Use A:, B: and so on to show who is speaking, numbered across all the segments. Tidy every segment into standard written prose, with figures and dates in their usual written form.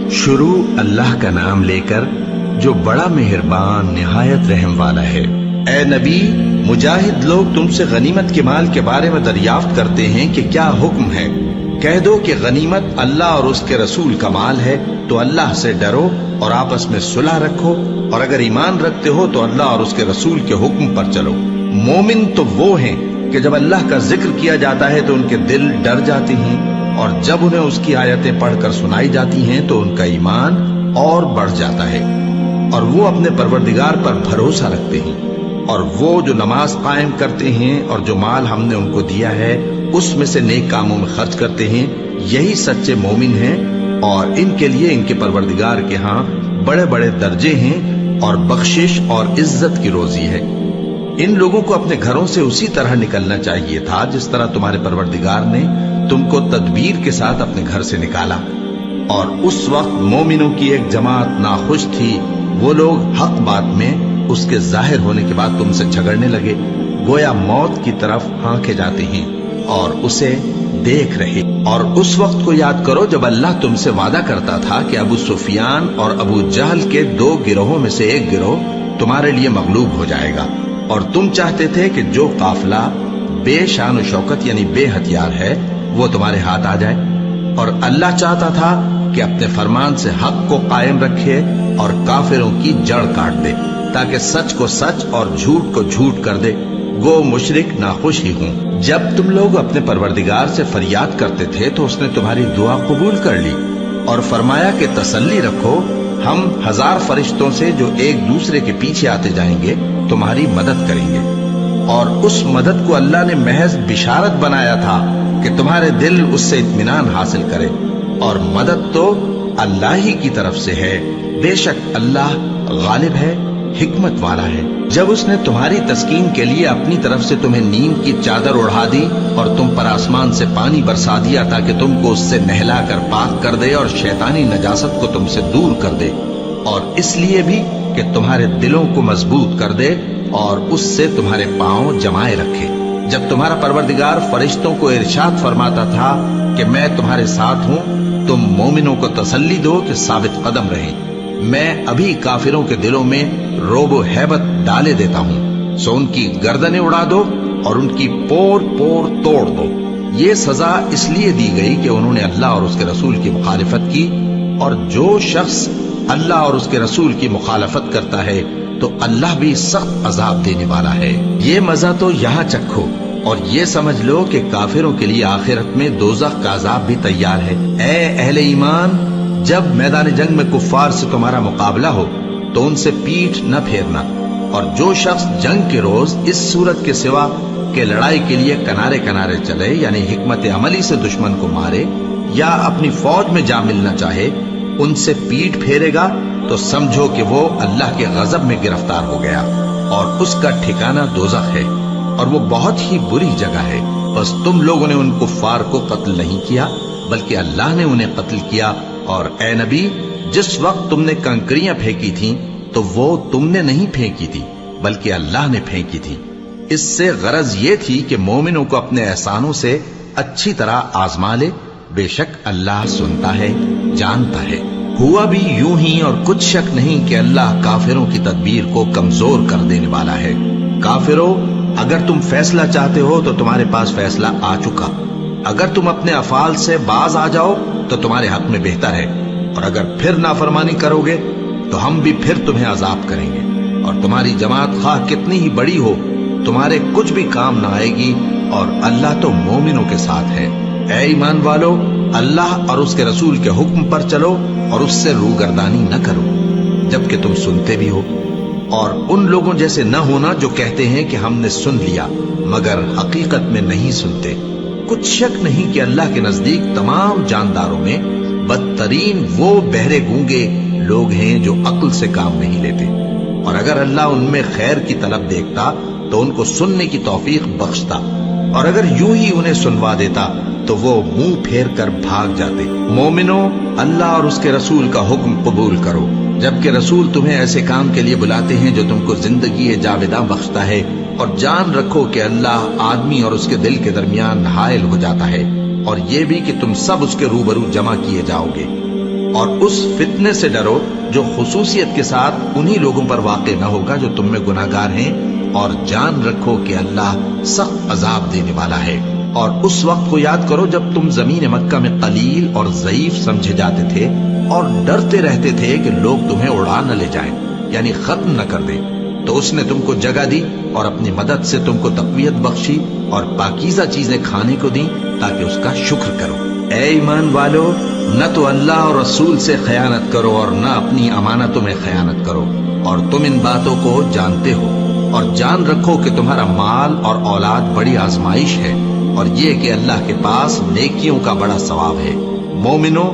A: شروع اللہ کا نام لے کر جو بڑا مہربان نہایت رحم والا ہے۔ اے نبی، مجاہد لوگ تم سے غنیمت کے مال کے بارے میں دریافت کرتے ہیں کہ کیا حکم ہے۔ کہہ دو کہ غنیمت اللہ اور اس کے رسول کا مال ہے، تو اللہ سے ڈرو اور آپس میں صلح رکھو، اور اگر ایمان رکھتے ہو تو اللہ اور اس کے رسول کے حکم پر چلو۔ مومن تو وہ ہیں کہ جب اللہ کا ذکر کیا جاتا ہے تو ان کے دل ڈر جاتے ہیں، اور جب انہیں اس کی آیتیں پڑھ کر سنائی جاتی ہیں تو ان کا ایمان اور بڑھ جاتا ہے، اور وہ اپنے پروردگار پر بھروسہ رکھتے ہیں، اور وہ جو نماز قائم کرتے ہیں اور جو مال ہم نے ان کو دیا ہے اس میں سے نیک کاموں میں خرچ کرتے ہیں، یہی سچے مومن ہیں، اور ان کے لیے ان کے پروردگار کے ہاں بڑے بڑے درجے ہیں اور بخشش اور عزت کی روزی ہے۔ ان لوگوں کو اپنے گھروں سے اسی طرح نکلنا چاہیے تھا جس طرح تمہارے پروردگار نے تم کو تدبیر کے ساتھ اپنے گھر سے نکالا، اور اس وقت مومنوں کی ایک جماعت ناخوش تھی، وہ لوگ حق بات میں اس کے ظاہر ہونے کے بعد تم سے جھگڑنے لگے، گویا موت کی طرف ہانکے جاتے ہیں اور اسے دیکھ رہے۔ اور اس وقت کو یاد کرو جب اللہ تم سے وعدہ کرتا تھا کہ ابو سفیان اور ابو جہل کے 2 گروہوں میں سے ایک گروہ تمہارے لیے مغلوب ہو جائے گا، اور تم چاہتے تھے کہ جو قافلہ بے شان و شوکت یعنی بے ہتھیار ہے وہ تمہارے ہاتھ آ جائے، اور اللہ چاہتا تھا کہ اپنے فرمان سے حق کو قائم رکھے اور کافروں کی جڑ کاٹ دے، تاکہ سچ کو سچ اور جھوٹ کو جھوٹ کر دے، گو مشرک ناخوش ہی ہوں۔ جب تم لوگ اپنے پروردگار سے فریاد کرتے تھے تو اس نے تمہاری دعا قبول کر لی، اور فرمایا کہ تسلی رکھو، ہم 1000 فرشتوں سے جو ایک دوسرے کے پیچھے آتے جائیں گے تمہاری مدد کریں گے۔ اور اس مدد کو اللہ نے محض بشارت بنایا تھا کہ تمہارے دل اس سے اطمینان حاصل کرے، اور مدد تو اللہ ہی کی طرف سے ہے، بے شک اللہ غالب ہے، حکمت والا ہے۔ جب اس نے تمہاری تسکین کے لیے اپنی طرف سے تمہیں نیند کی چادر اڑھا دی اور تم پر آسمان سے پانی برسا دیا تاکہ تم کو اس سے نہلا کر پاک کر دے اور شیطانی نجاست کو تم سے دور کر دے، اور اس لیے بھی کہ تمہارے دلوں کو مضبوط کر دے اور اس سے تمہارے پاؤں جمائے رکھے۔ جب تمہارا پروردگار فرشتوں کو ارشاد فرماتا تھا کہ میں تمہارے ساتھ ہوں، تم مومنوں کو تسلی دو کہ ثابت قدم رہیں، میں ابھی کافروں کے دلوں میں روب و ہیبت ڈالے دیتا ہوں، سو ان کی گردنیں اڑا دو اور ان کی پور پور توڑ دو۔ یہ سزا اس لیے دی گئی کہ انہوں نے اللہ اور اس کے رسول کی مخالفت کی، اور جو شخص اللہ اور اس کے رسول کی مخالفت کرتا ہے تو اللہ بھی سخت عذاب دینے والا ہے۔ یہ مزہ تو یہاں چکھو، اور یہ سمجھ لو کہ کافروں کے لیے آخرت میں دوزخ کا عذاب بھی تیار ہے۔ اے اہل ایمان، جب میدان جنگ میں کفار سے تمہارا مقابلہ ہو تو ان سے پیٹھ نہ پھیرنا، اور جو شخص جنگ کے روز اس صورت کے سوا کہ لڑائی کے لیے کنارے کنارے چلے یعنی حکمت عملی سے دشمن کو مارے یا اپنی فوج میں جا ملنا چاہے، ان سے پیٹھ پھیرے گا تو سمجھو کہ وہ اللہ کے غضب میں گرفتار ہو گیا، اور اس کا ٹھکانہ دوزخ ہے، اور وہ بہت ہی بری جگہ ہے۔ بس تم لوگوں نے ان کفار کو قتل نہیں کیا بلکہ اللہ نے انہیں قتل کیا، اور اے نبی، جس وقت تم نے کنکریاں پھینکی تھیں تو وہ تم نے نہیں پھینکی تھی بلکہ اللہ نے پھینکی تھی۔ اس سے غرض یہ تھی کہ مومنوں کو اپنے احسانوں سے اچھی طرح آزما لے، بے شک اللہ سنتا ہے، جانتا ہے۔ ہوا بھی یوں ہی، اور کچھ شک نہیں کہ اللہ کافروں کی تدبیر کو کمزور کر دینے والا ہے۔ کافروں، اگر تم فیصلہ چاہتے ہو تو تمہارے پاس فیصلہ آ چکا، اگر تم اپنے افعال سے باز آ جاؤ تو تمہارے حق میں بہتر ہے، اور اگر پھر نافرمانی کرو گے تو ہم بھی پھر تمہیں عذاب کریں گے، اور تمہاری جماعت خواہ کتنی ہی بڑی ہو تمہارے کچھ بھی کام نہ آئے گی، اور اللہ تو مومنوں کے ساتھ ہے۔ اے ایمان والو، اللہ اور اس کے رسول کے حکم پر چلو اور اس سے روگردانی نہ کرو جبکہ تم سنتے بھی ہو، اور ان لوگوں جیسے نہ ہونا جو کہتے ہیں کہ ہم نے سن لیا مگر حقیقت میں نہیں سنتے۔ کچھ شک نہیں کہ اللہ کے نزدیک تمام جانداروں میں بدترین وہ بہرے گونگے لوگ ہیں جو عقل سے کام نہیں لیتے، اور اگر اللہ ان میں خیر کی طلب دیکھتا تو ان کو سننے کی توفیق بخشتا، اور اگر یوں ہی انہیں سنوا دیتا تو وہ منہ پھیر کر بھاگ جاتے۔ مومنوں، اللہ اور اس کے رسول کا حکم قبول کرو، جبکہ رسول تمہیں ایسے کام کے لیے بلاتے ہیں جو تم کو زندگی جاوداں بخشتا ہے، اور جان رکھو کہ اللہ آدمی اور اس کے دل کے درمیان حائل ہو جاتا ہے، اور یہ بھی کہ تم سب اس کے روبرو جمع کیے جاؤ گے۔ اور اس فتنے سے ڈرو جو خصوصیت کے ساتھ انہی لوگوں پر واقع نہ ہوگا جو تم میں گناہگار ہیں، اور جان رکھو کہ اللہ سخت عذاب دینے والا ہے۔ اور اس وقت کو یاد کرو جب تم زمین مکہ میں قلیل اور ضعیف سمجھے جاتے تھے اور ڈرتے رہتے تھے کہ لوگ تمہیں اڑا نہ لے جائیں، یعنی ختم نہ کر دیں، تو اس نے تم کو جگہ دی اور اپنی مدد سے تم کو تقویت بخشی اور پاکیزہ چیزیں کھانے کو دیں تاکہ اس کا شکر کرو۔ اے ایمان والو، نہ تو اللہ اور رسول سے خیانت کرو اور نہ اپنی امانتوں میں خیانت کرو، اور تم ان باتوں کو جانتے ہو، اور جان رکھو کہ تمہارا مال اور اولاد بڑی آزمائش ہے، اور یہ کہ اللہ کے پاس نیکیوں کا بڑا ثواب ہے۔ مومنو،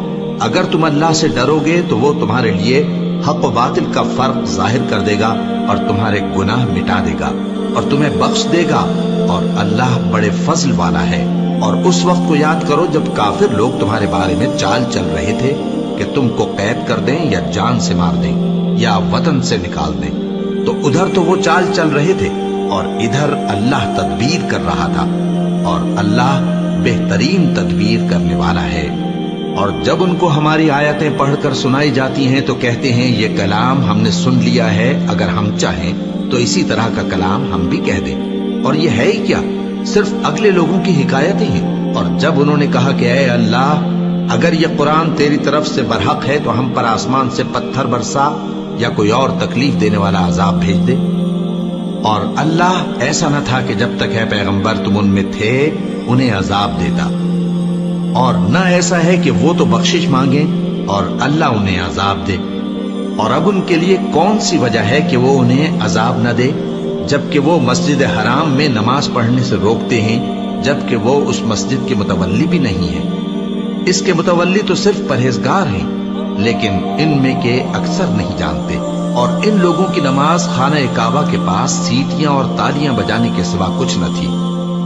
A: اگر تم اللہ سے ڈرو گے تو وہ تمہارے لیے حق و باطل کا فرق ظاہر کر دے گا اور تمہارے گناہ مٹا دے گا اور تمہیں بخش دے گا، اور اللہ بڑے فضل والا ہے۔ اور اس وقت کو یاد کرو جب کافر لوگ تمہارے بارے میں چال چل رہے تھے کہ تم کو قید کر دیں یا جان سے مار دیں یا وطن سے نکال دیں، تو ادھر تو وہ چال چل رہے تھے اور ادھر اللہ تدبیر کر رہا تھا، اور اللہ بہترین تدبیر کرنے والا ہے۔ اور جب ان کو ہماری آیتیں پڑھ کر سنائی جاتی ہیں تو کہتے ہیں یہ کلام ہم نے سن لیا ہے، اگر ہم چاہیں تو اسی طرح کا کلام ہم بھی کہہ دیں، اور یہ ہے ہی کیا، صرف اگلے لوگوں کی حکایتیں ہیں۔ اور جب انہوں نے کہا کہ اے اللہ، اگر یہ قرآن تیری طرف سے برحق ہے تو ہم پر آسمان سے پتھر برسا یا کوئی اور تکلیف دینے والا عذاب بھیج دے، اور اللہ ایسا نہ تھا کہ جب تک ہے پیغمبر تم ان میں تھے انہیں عذاب دیتا، اور نہ ایسا ہے کہ وہ تو بخشش مانگیں اور اللہ انہیں عذاب دے۔ اور اب ان کے لیے کون سی وجہ ہے کہ وہ انہیں عذاب نہ دے، جبکہ وہ مسجد حرام میں نماز پڑھنے سے روکتے ہیں، جبکہ وہ اس مسجد کے متولی بھی نہیں ہیں۔ اس کے متولی تو صرف پرہیزگار ہیں، لیکن ان میں کے اکثر نہیں جانتے۔ اور ان لوگوں کی نماز خانہ کعبہ کے پاس سیٹیاں اور تالیاں بجانے کے سوا کچھ نہ تھی،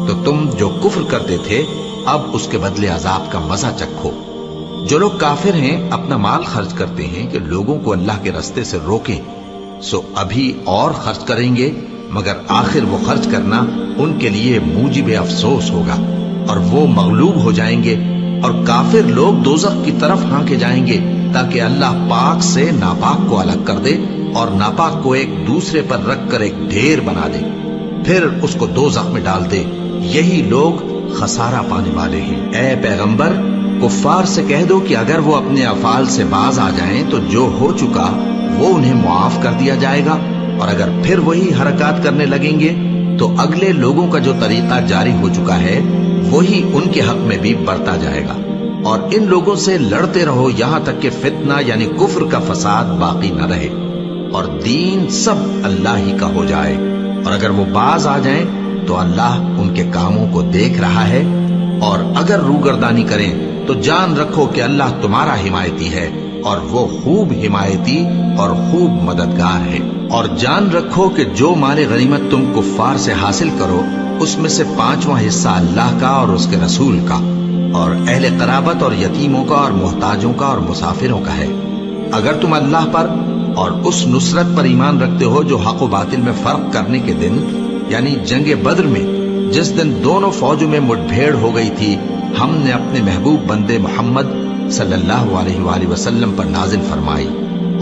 A: تو تم جو کفر کرتے تھے اب اس کے بدلے عذاب کا مزہ چکھو۔ جو لوگ کافر ہیں اپنا مال خرچ کرتے ہیں کہ لوگوں کو اللہ کے راستے سے روکیں، سو ابھی اور خرچ کریں گے، مگر آخر وہ خرچ کرنا ان کے لیے موجب افسوس ہوگا، اور وہ مغلوب ہو جائیں گے، اور کافر لوگ دوزخ کی طرف ہانکے جائیں گے تاکہ اللہ پاک سے ناپاک کو الگ کر دے اور ناپاک کو ایک دوسرے پر رکھ کر ایک ڈھیر بنا دے، پھر اس کو دوزخ میں ڈال دے۔ یہی لوگ خسارہ پانے والے ہیں۔ اے پیغمبر، کفار سے کہہ دو کہ اگر وہ اپنے افعال سے باز آ جائیں تو جو ہو چکا وہ انہیں معاف کر دیا جائے گا، اور اگر پھر وہی حرکات کرنے لگیں گے تو اگلے لوگوں کا جو طریقہ جاری ہو چکا ہے وہی ان کے حق میں بھی برتا جائے گا۔ اور ان لوگوں سے لڑتے رہو یہاں تک کہ فتنہ یعنی کفر کا فساد باقی نہ رہے اور دین سب اللہ ہی کا ہو جائے، اور اگر وہ باز آ جائیں تو اللہ ان کے کاموں کو دیکھ رہا ہے، اور اگر روگردانی کریں تو جان رکھو کہ اللہ تمہارا حمایتی ہے، اور وہ خوب حمایتی اور خوب مددگار ہے۔ اور جان رکھو کہ جو مال غنیمت تم کفار سے حاصل کرو اس میں سے 5واں حصہ اللہ کا اور اس کے رسول کا اور اہل قرابت اور یتیموں کا اور محتاجوں کا اور مسافروں کا ہے۔ اگر تم اللہ پر اور اس نصرت پر ایمان رکھتے ہو جو حق و باطل میں فرق کرنے کے دن یعنی جنگ بدر میں، جس دن دونوں فوجوں میں مٹ بھیڑ ہو گئی تھی، ہم نے اپنے محبوب بندے محمد صلی اللہ علیہ وآلہ وسلم پر نازل فرمائی،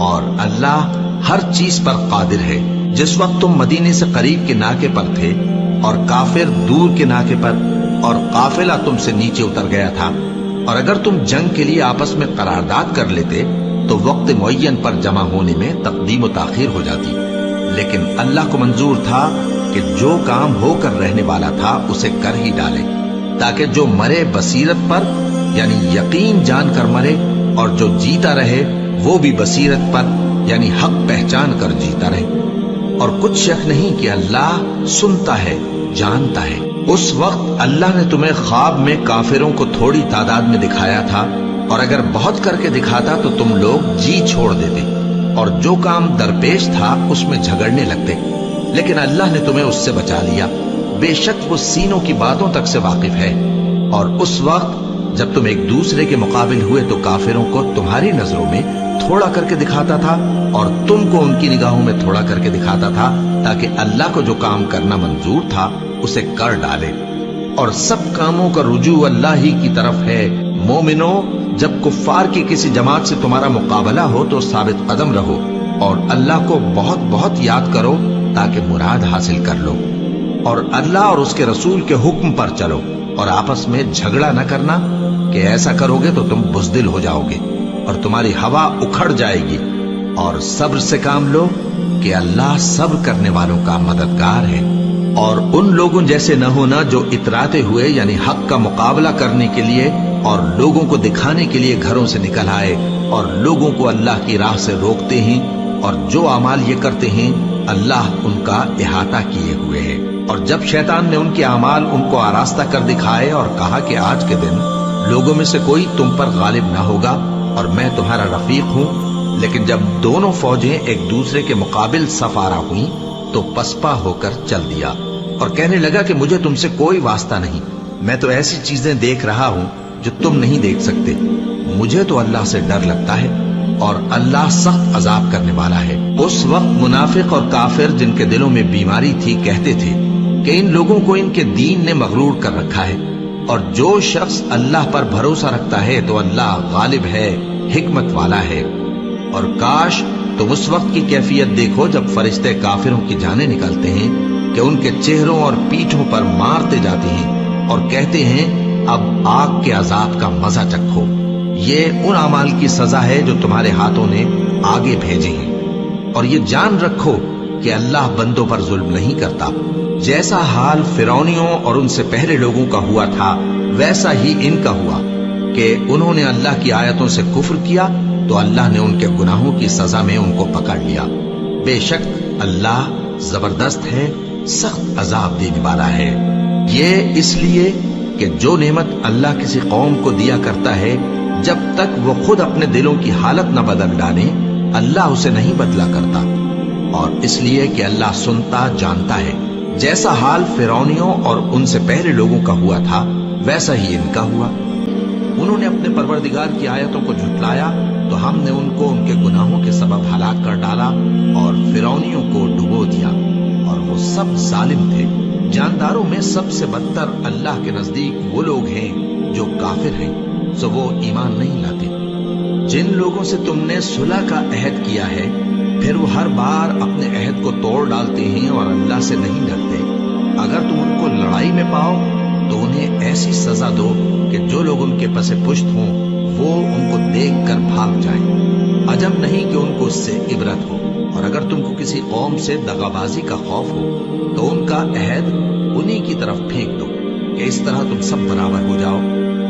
A: اور اللہ ہر چیز پر قادر ہے۔ جس وقت تم مدینے سے قریب کے ناکے پر تھے اور کافر دور کے ناکے پر، اور قافلہ تم سے نیچے اتر گیا تھا، اور اگر تم جنگ کے لیے آپس میں قرارداد کر لیتے تو وقت معین پر جمع ہونے میں تقدیم و تاخیر ہو جاتی، لیکن اللہ کو منظور تھا کہ جو کام ہو کر رہنے والا تھا اسے کر ہی ڈالے، تاکہ جو مرے بصیرت پر یعنی یقین جان کر مرے، اور جو جیتا رہے وہ بھی بصیرت پر یعنی حق پہچان کر جیتا رہے۔ اور کچھ شک نہیں کہ اللہ سنتا ہے، جانتا ہے۔ اس وقت اللہ نے تمہیں خواب میں کافروں کو تھوڑی تعداد میں دکھایا تھا، اور اگر بہت کر کے دکھاتا تو تم لوگ جی چھوڑ دیتے اور جو کام درپیش تھا اس میں جھگڑنے لگتے، لیکن اللہ نے تمہیں اس سے بچا لیا، بے شک وہ سینوں کی باتوں تک سے واقف ہے۔ اور اس وقت جب تم ایک دوسرے کے مقابل ہوئے تو کافروں کو تمہاری نظروں میں تھوڑا کر کے دکھاتا تھا اور تم کو ان کی نگاہوں میں تھوڑا کر کے دکھاتا تھا، تاکہ اللہ کو جو کام کرنا منظور تھا اسے کر ڈالے، اور سب کاموں کا رجوع اللہ ہی کی طرف ہے۔ مومنو، جب کفار کی کسی جماعت سے تمہارا مقابلہ ہو تو ثابت قدم رہو اور اللہ کو بہت بہت یاد کرو تاکہ مراد حاصل کر لو، اور اللہ اور اس کے رسول کے حکم پر چلو، اور آپس میں جھگڑا نہ کرنا کہ ایسا کرو گے تو تم بزدل ہو جاؤ گے اور تمہاری ہوا اکھڑ جائے گی، اور صبر سے کام لو کہ اللہ صبر کرنے والوں کا مددگار ہے۔ اور ان لوگوں جیسے نہ ہونا جو اتراتے ہوئے یعنی حق کا مقابلہ کرنے کے لیے اور لوگوں کو دکھانے کے لیے گھروں سے نکل آئے اور لوگوں کو اللہ کی راہ سے روکتے ہیں، اور جو اعمال یہ کرتے ہیں اللہ ان کا احاطہ کیے ہوئے ہے۔ اور جب شیطان نے ان کے اعمال ان کو آراستہ کر دکھائے اور کہا کہ آج کے دن لوگوں میں سے کوئی تم پر غالب نہ ہوگا اور میں تمہارا رفیق ہوں، لیکن جب دونوں فوجیں ایک دوسرے کے مقابل صف آرا ہوئیں تو پسپا ہو کر چل دیا اور کہنے لگا کہ مجھے تم سے کوئی واسطہ نہیں، میں تو ایسی چیزیں دیکھ رہا ہوں جو تم نہیں دیکھ سکتے، مجھے تو اللہ سے ڈر لگتا ہے اور اللہ سخت عذاب کرنے والا ہے۔ اس وقت منافق اور کافر جن کے دلوں میں بیماری تھی کہتے تھے کہ ان لوگوں کو ان کے دین نے مغرور کر رکھا ہے، اور جو شخص اللہ پر بھروسہ رکھتا ہے تو اللہ غالب ہے، حکمت والا ہے۔ اور کاش تم اس وقت کی کیفیت دیکھو جب فرشتے کافروں کی جانیں نکلتے ہیں کہ ان کے چہروں اور پیٹھوں پر مارتے جاتے ہیں اور کہتے ہیں اب آگ کے عذاب کا مزہ چکھو، یہ ان اعمال کی سزا ہے جو تمہارے ہاتھوں نے آگے بھیجے ہیں۔ اور یہ جان رکھو کہ اللہ بندوں پر ظلم نہیں کرتا، جیسا حال فرعونیوں اور ان سے پہلے لوگوں کا ہوا تھا ویسا ہی ان کا ہوا کہ انہوں نے اللہ کی آیتوں سے کفر کیا تو اللہ نے ان کے گناہوں کی سزا میں ان کو پکڑ لیا۔ بے شک اللہ زبردست ہے، سخت عذاب دینے والا ہے۔ یہ اس لیے کہ جو نعمت اللہ کسی قوم کو دیا کرتا ہے جب تک وہ خود اپنے دلوں کی حالت نہ بدل ڈالے اللہ اسے نہیں بدلا کرتا، اور اس لیے کہ اللہ سنتا جانتا ہے۔ جیسا حال فرعونیوں اور ان سے پہلے لوگوں کا ہوا تھا ویسا ہی ان کا ہوا۔ انہوں نے اپنے پروردگار کی آیتوں کو جھٹلایا تو ہم نے ان کو ان کے گناہوں کے سبب ہلاک کر ڈالا اور فرعونیوں کو ڈبو دیا، اور وہ سب ظالم تھے۔ جانداروں میں سب سے بدتر اللہ کے نزدیک وہ لوگ ہیں جو کافر ہیں، سو وہ ایمان نہیں لاتے۔ جن لوگوں سے تم نے صلح کا عہد کیا ہے پھر وہ ہر بار اپنے عہد کو توڑ ڈالتے ہیں اور اللہ سے نہیں ڈرتے، اگر تم ان کو لڑائی میں پاؤ تو انہیں ایسی سزا دو کہ جو لوگ ان کے پس پشت ہوں وہ ان کو دیکھ کر بھاگ جائیں، عجب نہیں کہ ان کو اس سے عبرت ہو۔ اور اگر تم کو کسی قوم سے دغابازی کا خوف ہو تو ان کا عہد انہی کی طرف پھینک دو کہ اس طرح تم سب برابر ہو جاؤ۔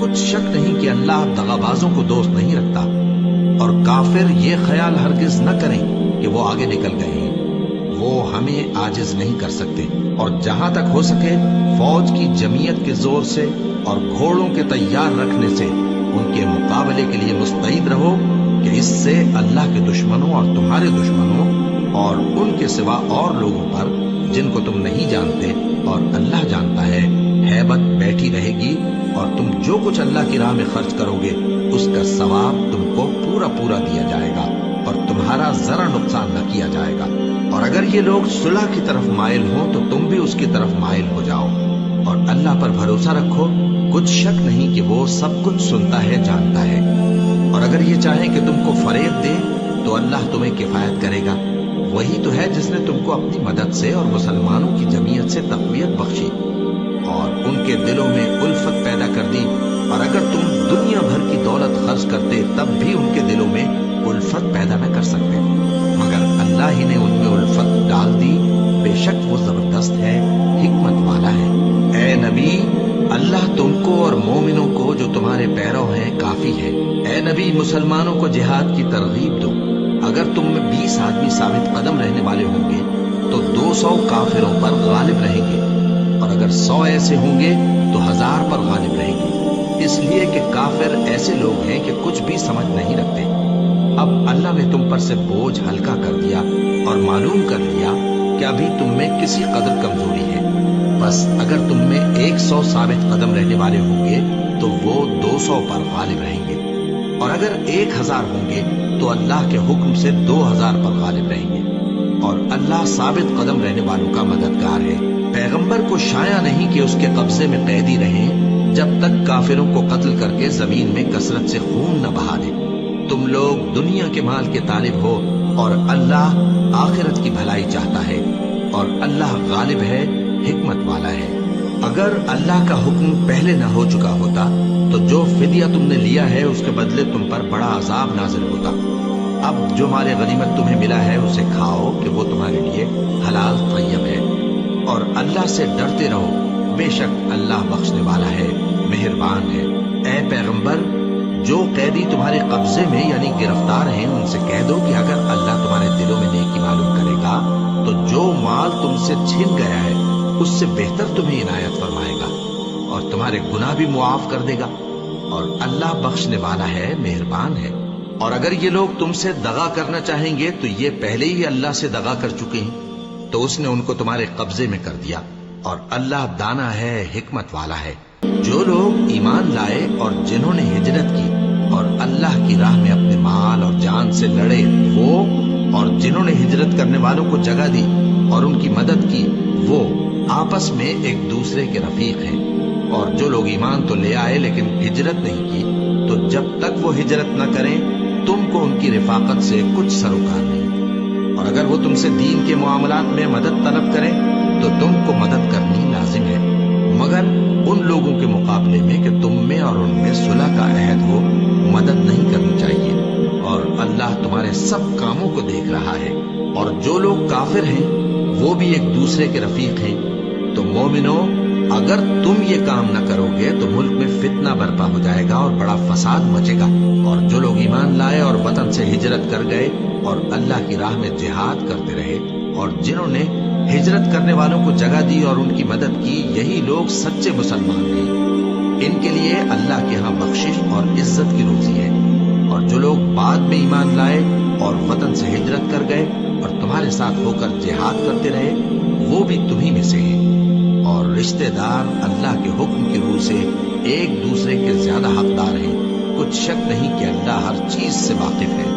A: کچھ شک نہیں کہ اللہ دغابازوں کو دوست نہیں رکھتا، اور کافر یہ خیال ہرگز نہ کریں کہ وہ آگے نکل گئے ہیں، وہ ہمیں عاجز نہیں کر سکتے۔ اور جہاں تک ہو سکے فوج کی جمعیت کے زور سے اور گھوڑوں کے تیار رکھنے سے ان کے مقابلے کے لیے مستعد رہو کہ اس سے اللہ کے دشمنوں اور تمہارے دشمنوں اور ان کے سوا اور لوگوں پر جن کو تم نہیں جانتے اور اللہ جانتا ہے ہیبت بیٹھی رہے گی، اور تم جو کچھ اللہ کی راہ میں خرچ کرو گے اس کا ثواب تم کو پورا پورا دیا جائے گا اور تمہارا ذرا نقصان نہ کیا جائے گا۔ اور اگر یہ لوگ صلح کی طرف مائل ہوں تو تم بھی اس کی طرف مائل ہو جاؤ، اور اللہ پر بھروسہ رکھو، کچھ شک نہیں کہ وہ سب کچھ سنتا ہے جانتا ہے۔ اور اگر یہ چاہیں کہ تم کو فریب دے تو اللہ تمہیں کفایت کرے گا، وہی تو ہے جس نے تم کو اپنی مدد سے اور مسلمانوں کی جمعیت سے تقویت بخشی اور ان کے دلوں میں الفت پیدا کر دی، اور اگر تم دنیا بھر کی دولت خرچ کرتے تب بھی ان کے دلوں میں الفت پیدا نہ کر سکتے، مگر اللہ ہی نے ان میں الفت ڈال دی، بے شک وہ زبردست ہے، حکمت والا ہے۔ اے نبی، اللہ تم کو اور مومنوں کو جو تمہارے پیرو ہیں کافی ہے۔ اے نبی، مسلمانوں کو جہاد کی ترغیب دو۔ اگر تم میں 20 آدمی ثابت قدم رہنے والے ہوں گے تو 200 کافروں پر غالب رہیں گے، اور اگر 100 ایسے ہوں گے تو 1000 پر غالب رہیں گے، اس لیے کہ کافر ایسے لوگ ہیں کہ کچھ بھی سمجھ نہیں رکھتے۔ اب اللہ نے تم پر سے بوجھ ہلکا کر دیا اور معلوم کر لیا کہ ابھی تم میں کسی قدر کمزوری ہے، بس اگر تم میں 100 ثابت قدم رہنے والے ہوں گے تو وہ 200 پر غالب رہیں گے، اور اگر 1000 ہوں گے تو اللہ کے حکم سے 2000 پر غالب رہیں گے، اور اللہ ثابت قدم رہنے والوں کا مددگار ہے۔ پیغمبر کو شایع نہیں کہ اس کے قبضے میں قیدی رہیں جب تک کافروں کو قتل کر کے زمین میں کثرت سے خون نہ بہا دے۔ تم لوگ دنیا کے مال کے طالب ہو اور اللہ آخرت کی بھلائی چاہتا ہے، اور اللہ غالب ہے، حکمت والا ہے۔ اگر اللہ کا حکم پہلے نہ ہو چکا ہوتا تو جو فدیہ تم نے لیا ہے اس کے بدلے تم پر بڑا عذاب نازل ہوتا۔ اب جو مال غنیمت تمہیں ملا ہے اسے کھاؤ کہ وہ تمہارے لیے حلال طیب ہے، اور اللہ سے ڈرتے رہو، بے شک اللہ بخشنے والا ہے، مہربان ہے۔ اے پیغمبر، جو قیدی تمہارے قبضے میں یعنی گرفتار ہیں ان سے کہہ دو کہ اگر اللہ تمہارے دلوں میں نیکی معلوم کرے گا تو جو مال تم سے چھن گیا ہے اس سے بہتر تمہیں عنایت فرمائے گا اور تمہارے گناہ بھی معاف کر دے گا، اور اللہ بخشنے والا ہے، مہربان ہے۔ اور اگر یہ لوگ تم سے دغا کرنا چاہیں گے تو یہ پہلے ہی اللہ سے دغا کر چکے ہیں، تو اس نے ان کو تمہارے قبضے میں کر دیا، اور اللہ دانا ہے، حکمت والا ہے۔ جو لوگ ایمان لائے اور جنہوں نے ہجرت کی اور اللہ کی راہ میں اپنے مال اور جان سے لڑے، وہ اور جنہوں نے ہجرت کرنے والوں کو جگہ دی اور ان کی مدد کی، وہ آپس میں ایک دوسرے کے رفیق ہیں۔ اور جو لوگ ایمان تو لے آئے لیکن ہجرت نہیں کی، تو جب تک وہ ہجرت نہ کریں تم کو ان کی رفاقت سے کچھ سروکار نہیں، اور اگر وہ تم سے دین کے معاملات میں مدد طلب کریں تو تم کو مدد کرنی لازم ہے، مگر ان لوگوں کے مقابلے میں کہ تم میں اور ان میں صلح کا عہد ہو مدد نہیں کرنی چاہیے، اور اللہ تمہارے سب کاموں کو دیکھ رہا ہے۔ اور جو لوگ کافر ہیں وہ بھی ایک دوسرے کے رفیق ہیں۔ تو مومنو، اگر تم یہ کام نہ کرو گے تو ملک میں فتنہ برپا ہو جائے گا اور بڑا فساد مچے گا۔ اور جو لوگ ایمان لائے اور وطن سے ہجرت کر گئے اور اللہ کی راہ میں جہاد کرتے رہے، اور جنہوں نے ہجرت کرنے والوں کو جگہ دی اور ان کی مدد کی، یہی لوگ سچے مسلمان ہیں۔ ان کے لیے اللہ کے ہاں بخشش اور عزت کی روزی ہے۔ اور جو لوگ بعد میں ایمان لائے اور وطن سے ہجرت کر گئے اور تمہارے ساتھ ہو کر جہاد کرتے رہے، وہ بھی تمہیں میں سے ہیں۔ اور رشتہ دار اللہ کے حکم کی روح سے ایک دوسرے کے زیادہ حقدار ہیں، کچھ شک نہیں کہ اللہ ہر چیز سے واقف ہے۔